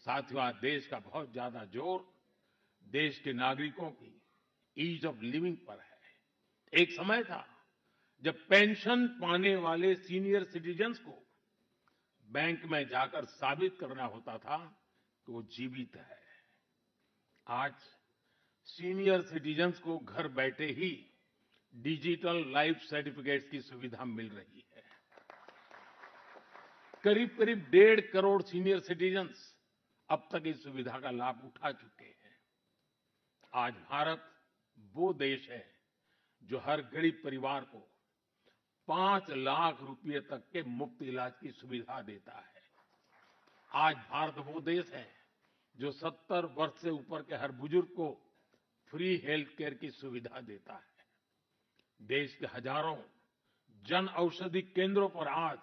साथियों, आज देश का बहुत ज्यादा जोर देश के नागरिकों की ईज ऑफ लिविंग पर है। एक समय था जब पेंशन पाने वाले सीनियर सिटीजन्स को बैंक में जाकर साबित करना होता था कि वो जीवित है। आज सीनियर सिटीजन्स को घर बैठे ही डिजिटल लाइफ सर्टिफिकेट्स की सुविधा मिल रही है। करीब करीब 1.5 करोड़ सीनियर सिटीजन्स अब तक इस सुविधा का लाभ उठा चुके हैं। आज भारत वो देश है जो हर गरीब परिवार को 5 लाख रुपए तक के मुफ्त इलाज की सुविधा देता है। आज भारत वो देश है जो 70 वर्ष से ऊपर के हर बुजुर्ग को फ्री हेल्थ केयर की सुविधा देता है। देश के हजारों जन औषधि केंद्रों पर आज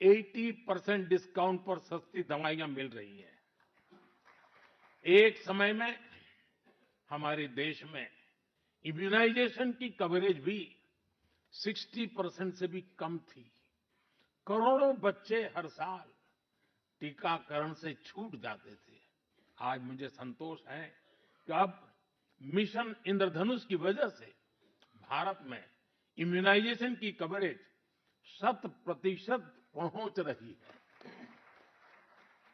80% डिस्काउंट पर सस्ती दवाइयां मिल रही हैं। एक समय में हमारे देश में इम्यूनाइजेशन की कवरेज भी 60% से भी कम थी। करोड़ों बच्चे हर साल टीकाकरण से छूट जाते थे। आज मुझे संतोष है कि अब मिशन इंद्रधनुष की वजह से भारत में इम्यूनाइजेशन की कवरेज 100% पहुंच रही है।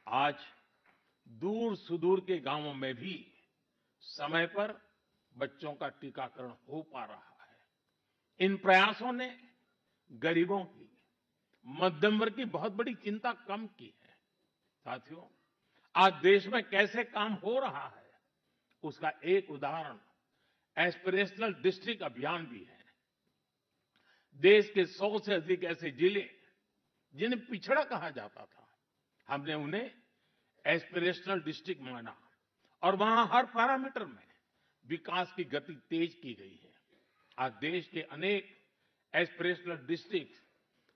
आज दूर सुदूर के गांवों में भी समय पर बच्चों का टीकाकरण हो पा रहा है। इन प्रयासों ने गरीबों की, मध्यम वर्ग की बहुत बड़ी चिंता कम की है। साथियों, आज देश में कैसे काम हो रहा है उसका एक उदाहरण एस्पिरेशनल डिस्ट्रिक्ट अभियान भी है। देश के 100 से अधिक ऐसे जिले जिन्हें पिछड़ा कहा जाता था, हमने उन्हें एस्पिरेशनल डिस्ट्रिक्ट माना और वहां हर पैरामीटर में विकास की गति तेज की गई है। आज देश के अनेक एस्पिरेशनल डिस्ट्रिक्ट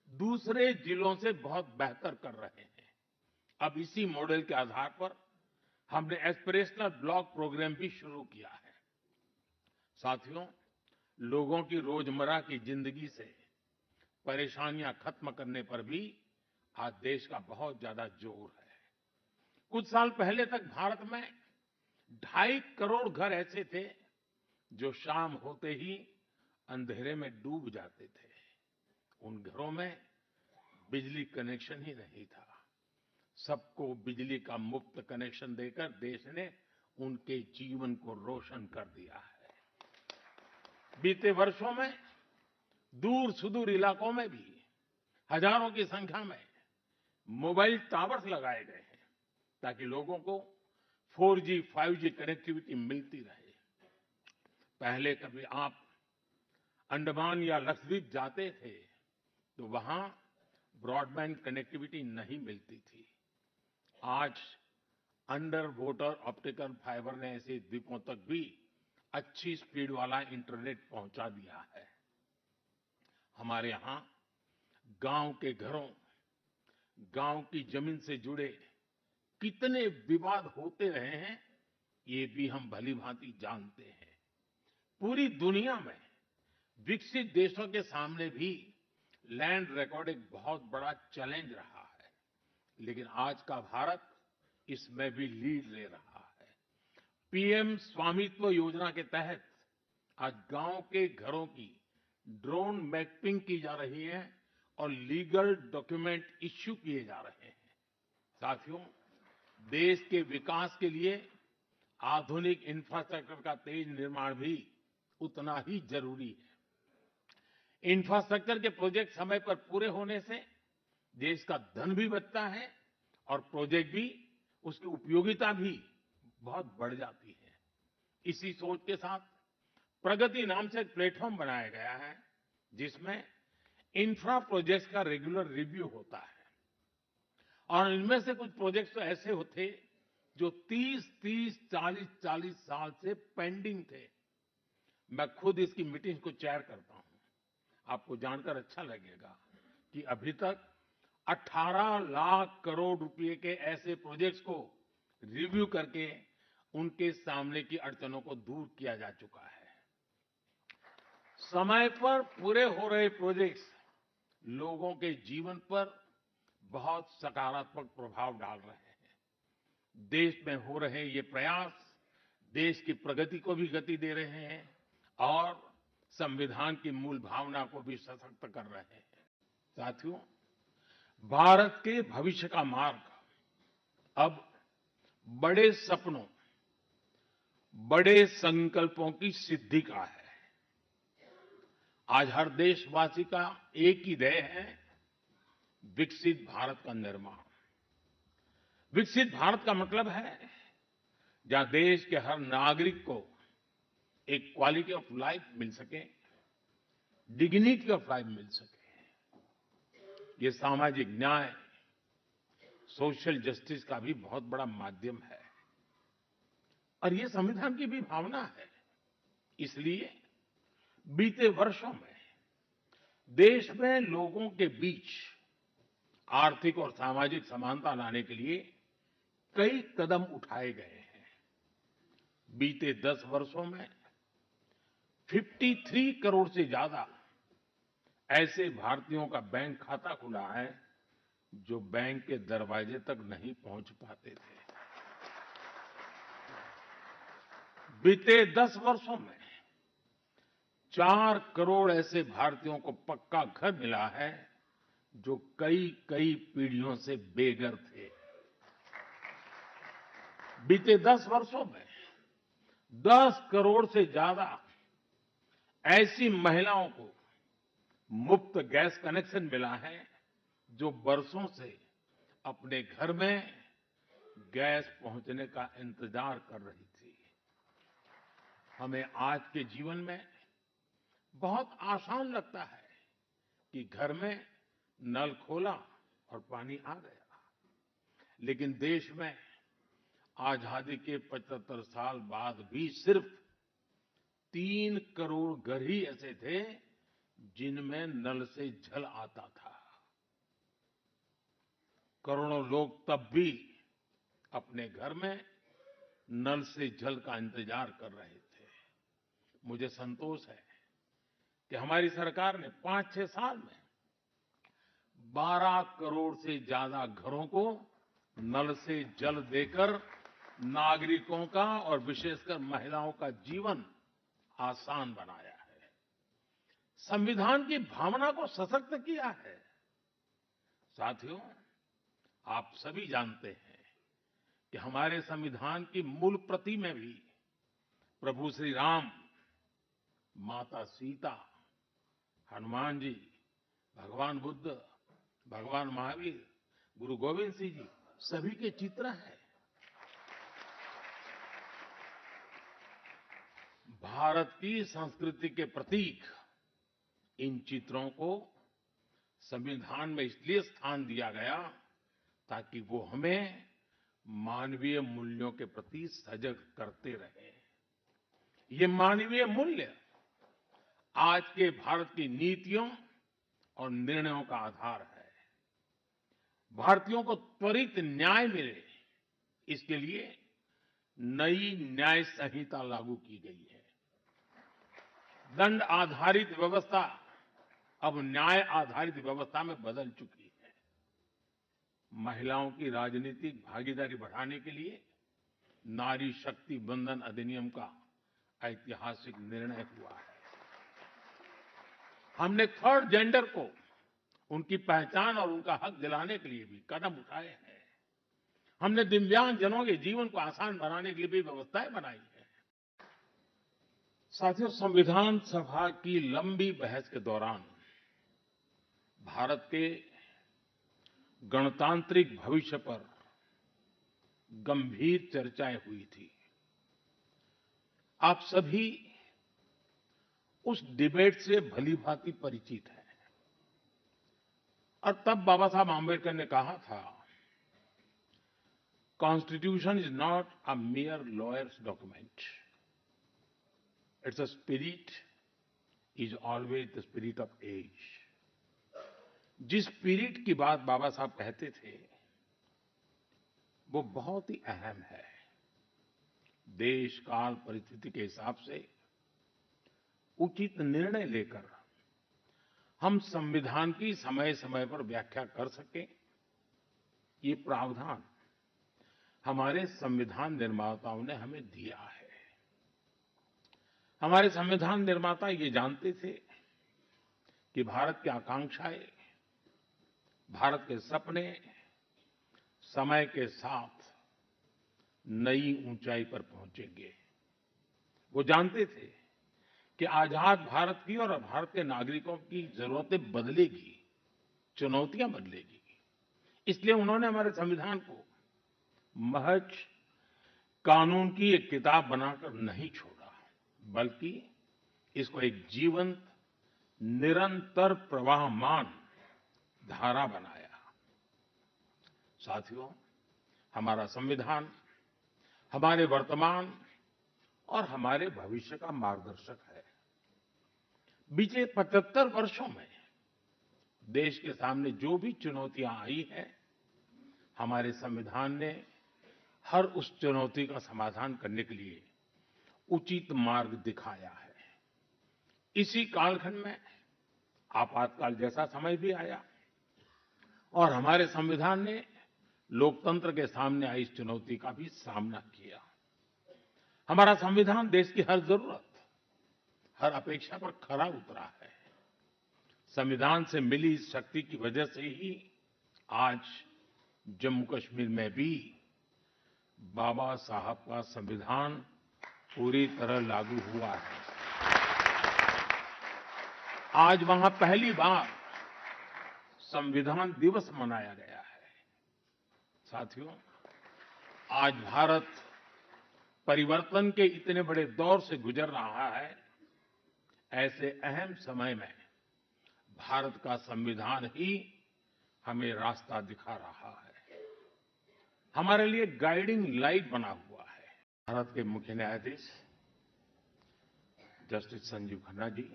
दूसरे जिलों से बहुत बेहतर कर रहे हैं। अब इसी मॉडल के आधार पर हमने एस्पिरेशनल ब्लॉक प्रोग्राम भी शुरू किया है। साथियों, लोगों की रोजमर्रा की जिंदगी से परेशानियां खत्म करने पर भी आज देश का बहुत ज्यादा जोर है। कुछ साल पहले तक भारत में 2.5 करोड़ घर ऐसे थे जो शाम होते ही अंधेरे में डूब जाते थे। उन घरों में बिजली कनेक्शन ही नहीं था। सबको बिजली का मुफ्त कनेक्शन देकर देश ने उनके जीवन को रोशन कर दिया है। बीते वर्षों में दूर सुदूर इलाकों में भी हजारों की संख्या में मोबाइल टावर्स लगाए गए हैं ताकि लोगों को 4G, 5G कनेक्टिविटी मिलती रहे। पहले कभी आप अंडमान या लक्षद्वीप जाते थे तो वहां ब्रॉडबैंड कनेक्टिविटी नहीं मिलती थी। आज अंडर वाटर ऑप्टिकल फाइबर ने ऐसे द्वीपों तक भी अच्छी स्पीड वाला इंटरनेट पहुंचा दिया है। हमारे यहां गांव के घरों, गांव की जमीन से जुड़े कितने विवाद होते रहे हैं, ये भी हम भलीभांति जानते हैं। पूरी दुनिया में विकसित देशों के सामने भी लैंड रिकॉर्ड एक बहुत बड़ा चैलेंज रहा है, लेकिन आज का भारत इसमें भी लीड ले रहा है। पीएम स्वामित्व योजना के तहत आज गांव के घरों की ड्रोन मैपिंग की जा रही है और लीगल डॉक्यूमेंट इश्यू किए जा रहे हैं। साथियों, देश के विकास के लिए आधुनिक इंफ्रास्ट्रक्चर का तेज निर्माण भी उतना ही जरूरी है। इंफ्रास्ट्रक्चर के प्रोजेक्ट समय पर पूरे होने से देश का धन भी बचता है और प्रोजेक्ट भी, उसकी उपयोगिता भी बहुत बढ़ जाती है। इसी सोच के साथ प्रगति नाम से एक प्लेटफॉर्म बनाया गया है जिसमें इंफ्रा प्रोजेक्ट्स का रेगुलर रिव्यू होता है और इनमें से कुछ प्रोजेक्ट्स तो ऐसे होते जो 30-30, 40-40 साल से पेंडिंग थे। मैं खुद इसकी मीटिंग को चेयर करता हूं। आपको जानकर अच्छा लगेगा कि अभी तक 18 लाख करोड़ रुपए के ऐसे प्रोजेक्ट्स को रिव्यू करके उनके सामने की अड़चनों को दूर किया जा चुका है। समय पर पूरे हो रहे प्रोजेक्ट्स लोगों के जीवन पर बहुत सकारात्मक प्रभाव डाल रहे हैं। देश में हो रहे ये प्रयास देश की प्रगति को भी गति दे रहे हैं और संविधान की मूल भावना को भी सशक्त कर रहे हैं। साथियों, भारत के भविष्य का मार्ग अब बड़े सपनों, बड़े संकल्पों की सिद्धि का है। आज हर देशवासी का एक ही ध्येय है, विकसित भारत का निर्माण। विकसित भारत का मतलब है जहां देश के हर नागरिक को एक क्वालिटी ऑफ लाइफ मिल सके, डिग्निटी ऑफ लाइफ मिल सके। ये सामाजिक न्याय, सोशल जस्टिस का भी बहुत बड़ा माध्यम है और ये संविधान की भी भावना है। इसलिए बीते वर्षों में देश में लोगों के बीच आर्थिक और सामाजिक समानता लाने के लिए कई कदम उठाए गए हैं। बीते 10 वर्षों में 53 करोड़ से ज्यादा ऐसे भारतीयों का बैंक खाता खुला है जो बैंक के दरवाजे तक नहीं पहुंच पाते थे। बीते 10 वर्षों में 4 करोड़ ऐसे भारतीयों को पक्का घर मिला है जो कई कई पीढ़ियों से बेघर थे। बीते 10 वर्षों में 10 करोड़ से ज्यादा ऐसी महिलाओं को मुफ्त गैस कनेक्शन मिला है जो बरसों से अपने घर में गैस पहुंचने का इंतजार कर रही थी। हमें आज के जीवन में बहुत आसान लगता है कि घर में नल खोला और पानी आ गया, लेकिन देश में आजादी के 75 साल बाद भी सिर्फ 3 करोड़ घर ही ऐसे थे जिनमें नल से जल आता था। करोड़ों लोग तब भी अपने घर में नल से जल का इंतजार कर रहे थे। मुझे संतोष है कि हमारी सरकार ने 5-6 साल में 12 करोड़ से ज्यादा घरों को नल से जल देकर नागरिकों का और विशेषकर महिलाओं का जीवन आसान बनाया है। संविधान की भावना को सशक्त किया है। साथियों, आप सभी जानते हैं कि हमारे संविधान की मूल प्रति में भी प्रभु श्री राम, माता सीता, हनुमान जी, भगवान बुद्ध, भगवान महावीर, गुरु गोविंद सिंह जी सभी के चित्र हैं। भारत की संस्कृति के प्रतीक इन चित्रों को संविधान में इसलिए स्थान दिया गया ताकि वो हमें मानवीय मूल्यों के प्रति सजग करते रहे। ये मानवीय मूल्य आज के भारत की नीतियों और निर्णयों का आधार है। भारतीयों को त्वरित न्याय मिले, इसके लिए नई न्याय संहिता लागू की गई है। दंड आधारित व्यवस्था अब न्याय आधारित व्यवस्था में बदल चुकी है। महिलाओं की राजनीतिक भागीदारी बढ़ाने के लिए नारी शक्ति बंधन अधिनियम का ऐतिहासिक निर्णय हुआ है। हमने थर्ड जेंडर को उनकी पहचान और उनका हक दिलाने के लिए भी कदम उठाए हैं। हमने दिव्यांगजनों के जीवन को आसान बनाने के लिए भी व्यवस्थाएं बनाई हैं। साथियों, संविधान सभा की लंबी बहस के दौरान भारत के गणतांत्रिक भविष्य पर गंभीर चर्चाएं हुई थी। आप सभी उस डिबेट से भलीभांति परिचित हैं और तब बाबा साहब आंबेडकर ने कहा था, constitution is not a mere lawyer's document. Its spirit is always the spirit of age. जिस स्पिरिट की बात बाबा साहब कहते थे वो बहुत ही अहम है। देश काल परिस्थिति के हिसाब से उचित निर्णय लेकर हम संविधान की समय समय पर व्याख्या कर सकें, ये प्रावधान हमारे संविधान निर्माताओं ने हमें दिया है। हमारे संविधान निर्माता ये जानते थे कि भारत की आकांक्षाएं, भारत के सपने समय के साथ नई ऊंचाई पर पहुंचेंगे। वो जानते थे कि आजाद भारत की और भारत के नागरिकों की जरूरतें बदलेगी, चुनौतियां बदलेगी। इसलिए उन्होंने हमारे संविधान को महज कानून की एक किताब बनाकर नहीं छोड़ा, बल्कि इसको एक जीवंत, निरंतर प्रवाहमान धारा बनाया। साथियों, हमारा संविधान हमारे वर्तमान और हमारे भविष्य का मार्गदर्शक है। बीते 75 वर्षों में देश के सामने जो भी चुनौतियां आई हैं, हमारे संविधान ने हर उस चुनौती का समाधान करने के लिए उचित मार्ग दिखाया है। इसी कालखंड में आपातकाल जैसा समय भी आया और हमारे संविधान ने लोकतंत्र के सामने आई इस चुनौती का भी सामना किया। हमारा संविधान देश की हर जरूरत, हर अपेक्षा पर खरा उतरा है। संविधान से मिली इस शक्ति की वजह से ही आज जम्मू कश्मीर में भी बाबा साहब का संविधान पूरी तरह लागू हुआ है। आज वहां पहली बार संविधान दिवस मनाया गया है। साथियों, आज भारत परिवर्तन के इतने बड़े दौर से गुजर रहा है। ऐसे अहम समय में भारत का संविधान ही हमें रास्ता दिखा रहा है, हमारे लिए गाइडिंग लाइट बना हुआ है। भारत के मुख्य न्यायाधीश justice Sanjeev Khanna ji,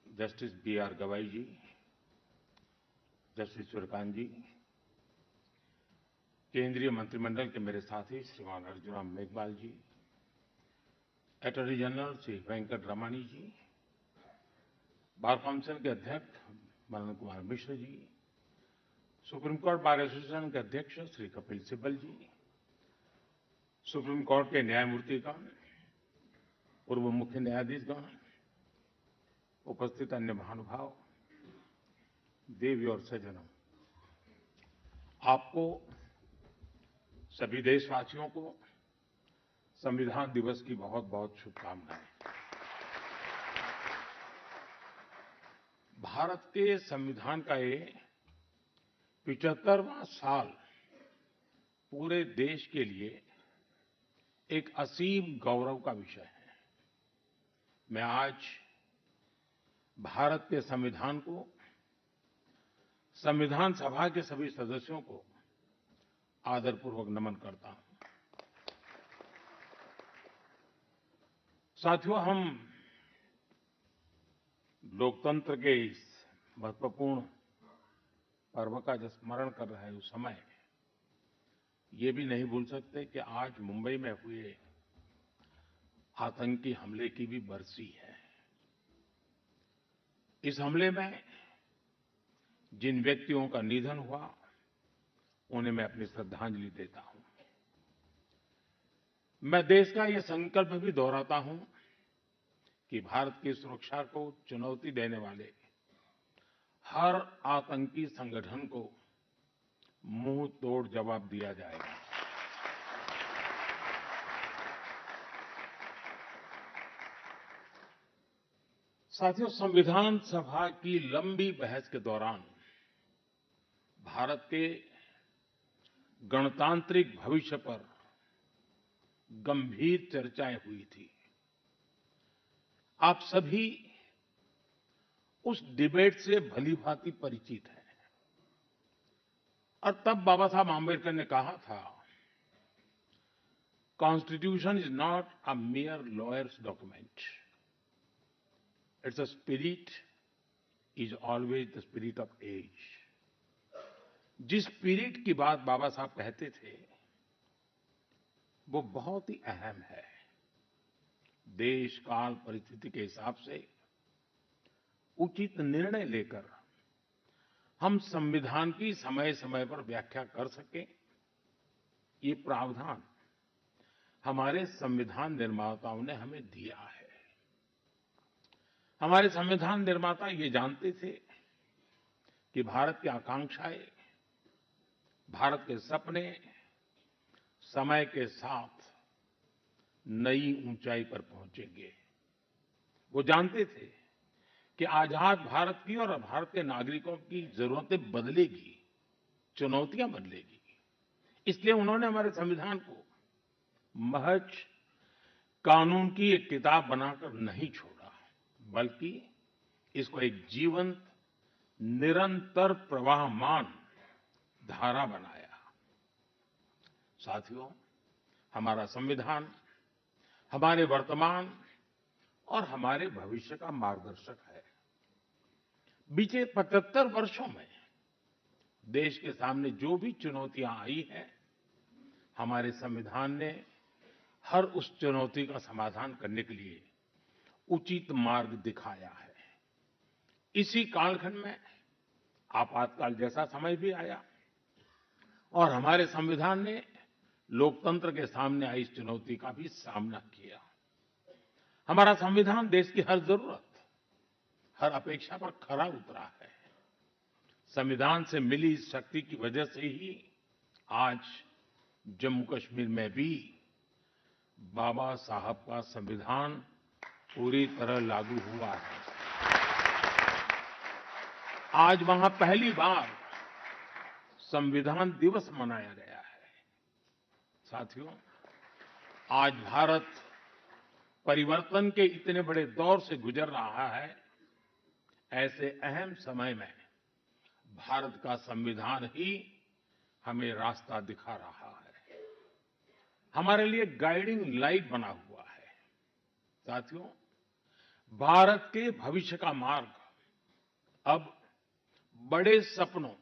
justice B.R. गवाई जी, जस्टिस सूर्यकांत जी, केंद्रीय मंत्रिमंडल के मेरे साथी श्रीमान अर्जुन राम मेघवाल जी, अटॉर्नी जनरल श्री वेंकट रमणी जी, बार काउंसिल के अध्यक्ष Manan Kumar Mishra ji, supreme court bar association के अध्यक्ष श्री कपिल सिब्बल जी, सुप्रीम कोर्ट के न्यायमूर्तिगण, पूर्व मुख्य न्यायाधीशगण, उपस्थित अन्य महानुभाव, देवी और सज्जनों, आपको सभी देशवासियों को संविधान दिवस की बहुत बहुत शुभकामनाएं। भारत के संविधान का ये 75वां साल पूरे देश के लिए एक असीम गौरव का विषय है। मैं आज भारत के संविधान को, संविधान सभा के सभी सदस्यों को आदरपूर्वक नमन करता हूं। साथियों, हम लोकतंत्र के इस महत्वपूर्ण पर्व का जब स्मरण कर रहे हैं उस समय ये भी नहीं भूल सकते कि आज मुंबई में हुए आतंकी हमले की भी बरसी है। इस हमले में जिन व्यक्तियों का निधन हुआ, उन्हें मैं अपनी श्रद्धांजलि देता हूं। मैं देश का ये संकल्प भी दोहराता हूं कि भारत की सुरक्षा को चुनौती देने वाले हर आतंकी संगठन को मुंह तोड़ जवाब दिया जाएगा। साथियों, संविधान सभा की लंबी बहस के दौरान भारत के गणतांत्रिक भविष्य पर गंभीर चर्चाएं हुई थी। आप सभी उस डिबेट से भलीभांति परिचित हैं और तब बाबा साहब आंबेडकर ने कहा था, constitution is not a mere lawyer's document. Its spirit is always the spirit of age. जिस स्पिरिट की बात बाबा साहब कहते थे वो बहुत ही अहम है। देश काल परिस्थिति के हिसाब से उचित निर्णय लेकर हम संविधान की समय समय पर व्याख्या कर सकें ये प्रावधान हमारे संविधान निर्माताओं ने हमें दिया है। हमारे संविधान निर्माता ये जानते थे कि भारत की आकांक्षाएं, भारत के सपने समय के साथ नई ऊंचाई पर पहुंचेंगे। वो जानते थे कि आजाद भारत की और भारत के नागरिकों की जरूरतें बदलेगी, चुनौतियां बदलेगी। इसलिए उन्होंने हमारे संविधान को महज कानून की एक किताब बनाकर नहीं छोड़ा, बल्कि इसको एक जीवंत, निरंतर प्रवाहमान धारा बनाया। साथियों, हमारा संविधान हमारे वर्तमान और हमारे भविष्य का मार्गदर्शक है। बीते 75 वर्षों में देश के सामने जो भी चुनौतियां आई हैं, हमारे संविधान ने हर उस चुनौती का समाधान करने के लिए उचित मार्ग दिखाया है। इसी कालखंड में आपातकाल जैसा समय भी आया और हमारे संविधान ने लोकतंत्र के सामने आई इस चुनौती का भी सामना किया। हमारा संविधान देश की हर जरूरत, हर अपेक्षा पर खरा उतरा है। संविधान से मिली इस शक्ति की वजह से ही आज जम्मू कश्मीर में भी बाबा साहब का संविधान पूरी तरह लागू हुआ है। आज वहां पहली बार संविधान दिवस मनाया गया है। साथियों, आज भारत परिवर्तन के इतने बड़े दौर से गुजर रहा है। ऐसे अहम समय में भारत का संविधान ही हमें रास्ता दिखा रहा है, हमारे लिए गाइडिंग लाइट बना हुआ है। साथियों, भारत के भविष्य का मार्ग अब बड़े सपनों,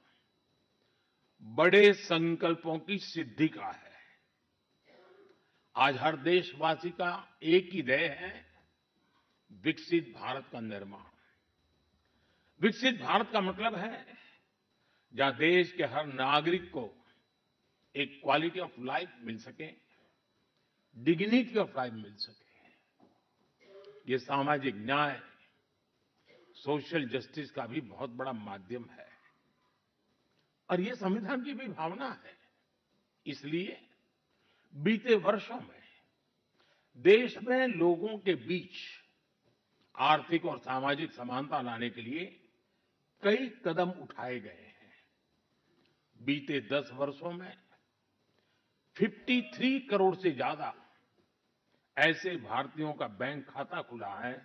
बड़े संकल्पों की सिद्धि का है। आज हर देशवासी का एक ही ध्येय है, विकसित भारत का निर्माण। विकसित भारत का मतलब है जहां देश के हर नागरिक को एक क्वालिटी ऑफ लाइफ मिल सके, डिग्निटी ऑफ लाइफ मिल सके। ये सामाजिक न्याय, सोशल जस्टिस का भी बहुत बड़ा माध्यम है और ये संविधान की भी भावना है। इसलिए बीते वर्षों में देश में लोगों के बीच आर्थिक और सामाजिक समानता लाने के लिए कई कदम उठाए गए हैं। बीते 10 वर्षों में 53 करोड़ से ज्यादा ऐसे भारतीयों का बैंक खाता खुला है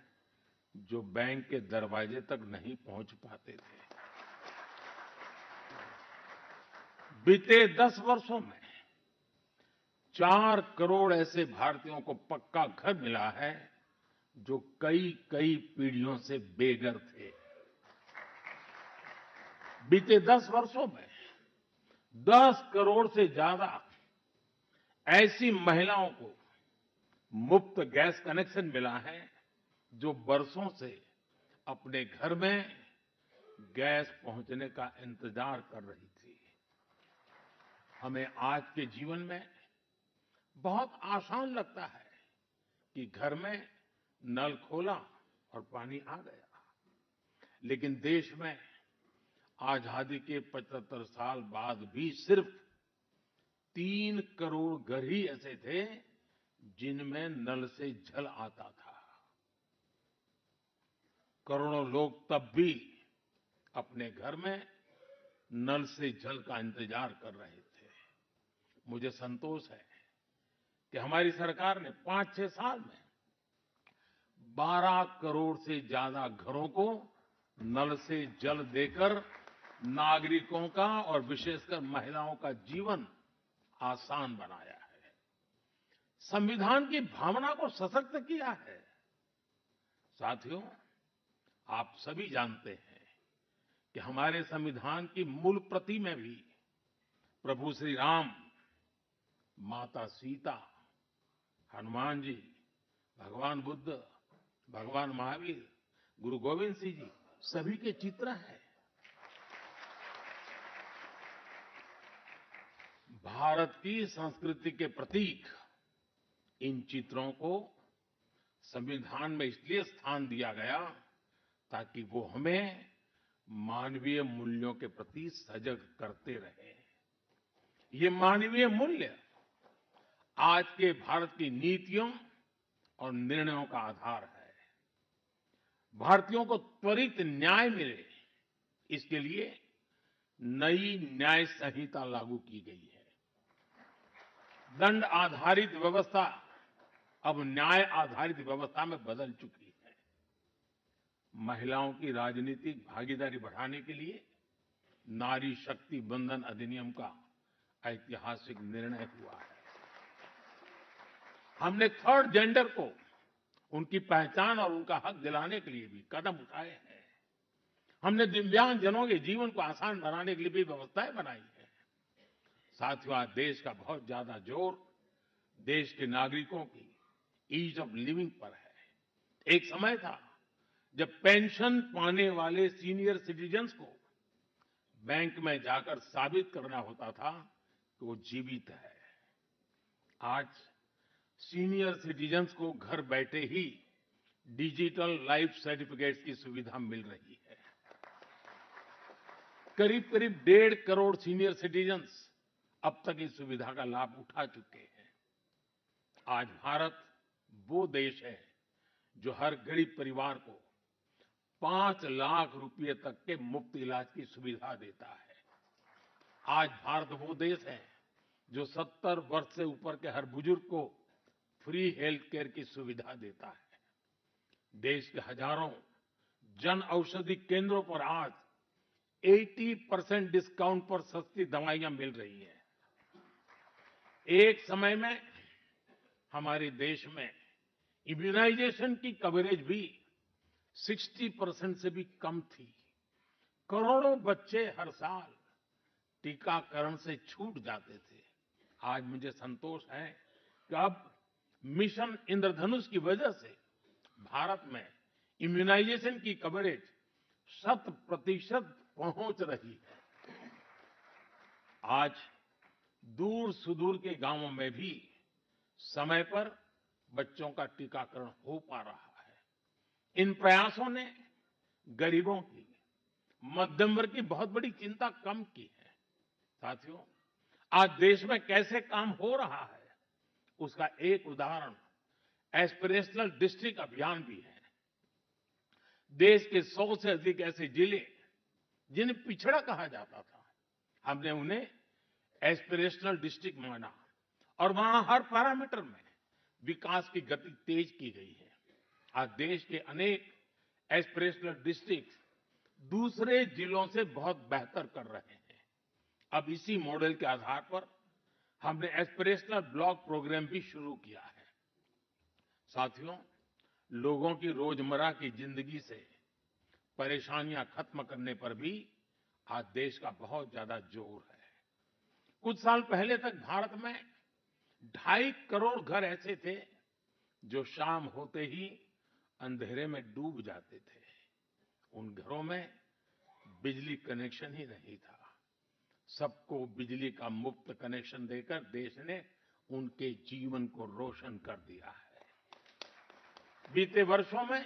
जो बैंक के दरवाजे तक नहीं पहुंच पाते थे। बीते 10 वर्षों में 4 करोड़ ऐसे भारतीयों को पक्का घर मिला है जो कई कई पीढ़ियों से बेघर थे। बीते 10 वर्षों में 10 करोड़ से ज्यादा ऐसी महिलाओं को मुफ्त गैस कनेक्शन मिला है जो बरसों से अपने घर में गैस पहुंचने का इंतजार कर रही थी। हमें आज के जीवन में बहुत आसान लगता है कि घर में नल खोला और पानी आ गया, लेकिन देश में आजादी के 75 साल बाद भी सिर्फ 3 करोड़ घर ही ऐसे थे जिनमें नल से जल आता था। करोड़ों लोग तब भी अपने घर में नल से जल का इंतजार कर रहे थे। मुझे संतोष है कि हमारी सरकार ने 5-6 साल में 12 करोड़ से ज्यादा घरों को नल से जल देकर नागरिकों का और विशेषकर महिलाओं का जीवन आसान बनाया है, संविधान की भावना को सशक्त किया है। साथियों, आप सभी जानते हैं कि हमारे संविधान की मूल प्रति में भी प्रभु श्री राम, माता सीता, हनुमान जी, भगवान बुद्ध, भगवान महावीर, गुरु गोविंद सिंह जी सभी के चित्र हैं। भारत की संस्कृति के प्रतीक इन चित्रों को संविधान में इसलिए स्थान दिया गया ताकि वो हमें मानवीय मूल्यों के प्रति सजग करते रहे। ये मानवीय मूल्य आज के भारत की नीतियों और निर्णयों का आधार है। भारतीयों को त्वरित न्याय मिले, इसके लिए नई न्याय संहिता लागू की गई है। दंड आधारित व्यवस्था अब न्याय आधारित व्यवस्था में बदल चुकी है। महिलाओं की राजनीतिक भागीदारी बढ़ाने के लिए नारी शक्ति बंधन अधिनियम का ऐतिहासिक निर्णय हुआ है। हमने थर्ड जेंडर को उनकी पहचान और उनका हक दिलाने के लिए भी कदम उठाए हैं। हमने दिव्यांगजनों के जीवन को आसान बनाने के लिए भी व्यवस्थाएं बनाई हैं। साथियों, आज देश का बहुत ज्यादा जोर देश के नागरिकों की ईज ऑफ लिविंग पर है। एक समय था जब पेंशन पाने वाले सीनियर सिटीजन्स को बैंक में जाकर साबित करना होता था कि वो जीवित है। आज सीनियर सिटीजन्स को घर बैठे ही डिजिटल लाइफ सर्टिफिकेट्स की सुविधा मिल रही है। करीब करीब 1.5 करोड़ सीनियर सिटीजन्स अब तक इस सुविधा का लाभ उठा चुके हैं। आज भारत वो देश है जो हर गरीब परिवार को 5 लाख रुपए तक के मुफ्त इलाज की सुविधा देता है। आज भारत वो देश है जो 70 वर्ष से ऊपर के हर बुजुर्ग को फ्री हेल्थ केयर की सुविधा देता है। देश के हजारों जन औषधि केंद्रों पर आज 80% डिस्काउंट पर सस्ती दवाइयां मिल रही हैं। एक समय में हमारे देश में इम्यूनाइजेशन की कवरेज भी 60% से भी कम थी। करोड़ों बच्चे हर साल टीकाकरण से छूट जाते थे। आज मुझे संतोष है कि अब मिशन इंद्रधनुष की वजह से भारत में इम्यूनाइजेशन की कवरेज 100% पहुंच रही है। आज दूर सुदूर के गांवों में भी समय पर बच्चों का टीकाकरण हो पा रहा है। इन प्रयासों ने गरीबों की, मध्यम वर्ग की बहुत बड़ी चिंता कम की है। साथियों, आज देश में कैसे काम हो रहा है उसका एक उदाहरण एस्पिरेशनल डिस्ट्रिक्ट अभियान भी है। देश के 100 से अधिक ऐसे जिले जिन्हें पिछड़ा कहा जाता था, हमने उन्हें एस्पिरेशनल डिस्ट्रिक्ट माना और वहां हर पैरामीटर में विकास की गति तेज की गई है। आज देश के अनेक एस्पिरेशनल डिस्ट्रिक्ट दूसरे जिलों से बहुत बेहतर कर रहे हैं। अब इसी मॉडल के आधार पर हमने एस्पिरेशनल ब्लॉक प्रोग्राम भी शुरू किया है। साथियों, लोगों की रोजमर्रा की जिंदगी से परेशानियां खत्म करने पर भी आज देश का बहुत ज्यादा जोर है। कुछ साल पहले तक भारत में 2.5 करोड़ घर ऐसे थे जो शाम होते ही अंधेरे में डूब जाते थे। उन घरों में बिजली कनेक्शन ही नहीं था। सबको बिजली का मुफ्त कनेक्शन देकर देश ने उनके जीवन को रोशन कर दिया है। बीते वर्षों में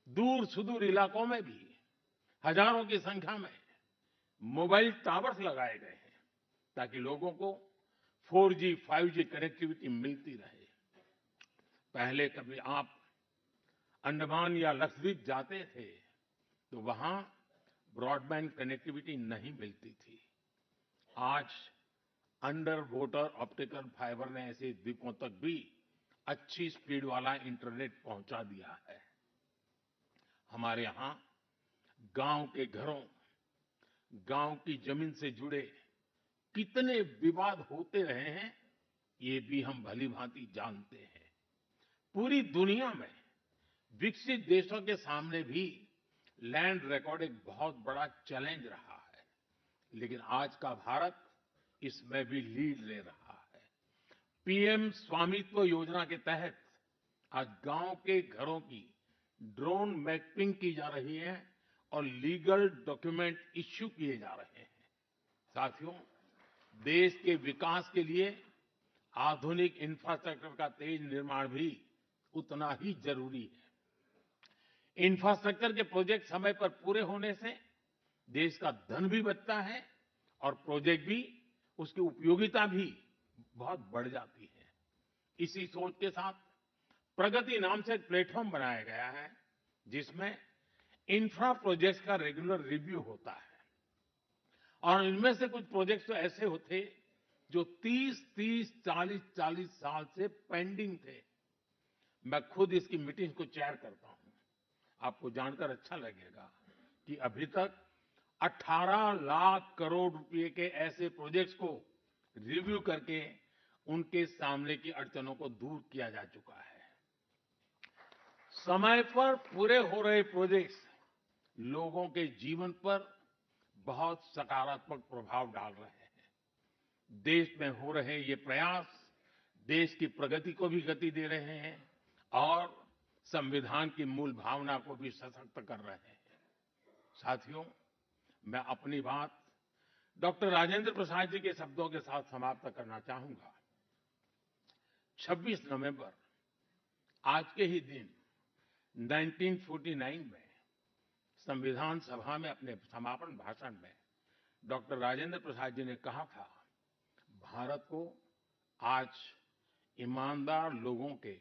दूर सुदूर इलाकों में भी हजारों की संख्या में मोबाइल टावर्स लगाए गए हैं ताकि लोगों को 4G, 5G कनेक्टिविटी मिलती रहे। पहले कभी आप अंडमान या लक्षद्वीप जाते थे तो वहां ब्रॉडबैंड कनेक्टिविटी नहीं मिलती थी। आज अंडर वाटर ऑप्टिकल फाइबर ने ऐसे द्वीपों तक भी अच्छी स्पीड वाला इंटरनेट पहुंचा दिया है। हमारे यहां गांव के घरों, गांव की जमीन से जुड़े कितने विवाद होते रहे हैं, ये भी हम भलीभांति जानते हैं। पूरी दुनिया में विकसित देशों के सामने भी लैंड रिकॉर्ड एक बहुत बड़ा चैलेंज रहा है, लेकिन आज का भारत इसमें भी लीड ले रहा है। पीएम स्वामित्व योजना के तहत आज गांव के घरों की ड्रोन मैपिंग की जा रही है और लीगल डॉक्यूमेंट इश्यू किए जा रहे हैं। साथियों, देश के विकास के लिए आधुनिक इंफ्रास्ट्रक्चर का तेज निर्माण भी उतना ही जरूरी है। इंफ्रास्ट्रक्चर के प्रोजेक्ट समय पर पूरे होने से देश का धन भी बचता है और प्रोजेक्ट भी, उसकी उपयोगिता भी बहुत बढ़ जाती है। इसी सोच के साथ प्रगति नाम से एक प्लेटफॉर्म बनाया गया है, जिसमें इंफ्रा प्रोजेक्ट्स का रेगुलर रिव्यू होता है। और इनमें से कुछ प्रोजेक्ट्स तो ऐसे होते जो 30-30, 40-40 साल से पेंडिंग थे। मैं खुद इसकी मीटिंग को चेयर करता हूं। आपको जानकर अच्छा लगेगा कि अभी तक 18 लाख करोड़ रुपए के ऐसे प्रोजेक्ट्स को रिव्यू करके उनके सामने की अड़चनों को दूर किया जा चुका है। समय पर पूरे हो रहे प्रोजेक्ट्स लोगों के जीवन पर बहुत सकारात्मक प्रभाव डाल रहे हैं। देश में हो रहे ये प्रयास देश की प्रगति को भी गति दे रहे हैं और संविधान की मूल भावना को भी सशक्त कर रहे हैं। साथियों, मैं अपनी बात डॉक्टर राजेंद्र प्रसाद जी के शब्दों के साथ समाप्त करना चाहूंगा। 26 नवंबर, आज के ही दिन 1949 में संविधान सभा में अपने समापन भाषण में डॉक्टर राजेंद्र प्रसाद जी ने कहा था, भारत को आज ईमानदार लोगों के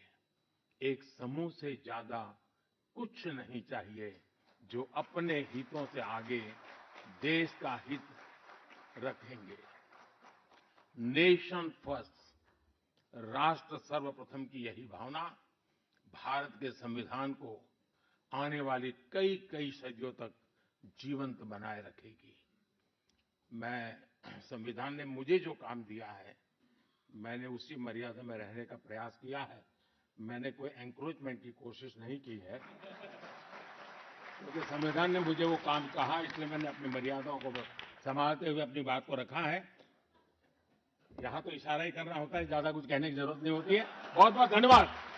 एक समूह से ज्यादा कुछ नहीं चाहिए, जो अपने हितों से आगे देश का हित रखेंगे। नेशन फर्स्ट, राष्ट्र सर्वप्रथम की यही भावना भारत के संविधान को आने वाली कई कई सदियों तक जीवंत बनाए रखेगी। संविधान ने मुझे जो काम दिया है, मैंने उसी मर्यादा में रहने का प्रयास किया है। मैंने कोई एनक्रोचमेंट की कोशिश नहीं की है, क्योंकि संविधान ने मुझे वो काम कहा, इसलिए मैंने अपनी मर्यादाओं को संभालते हुए अपनी बात को रखा है। यहाँ तो इशारा ही करना होता है, ज्यादा कुछ कहने की जरूरत नहीं होती है। बहुत बहुत धन्यवाद।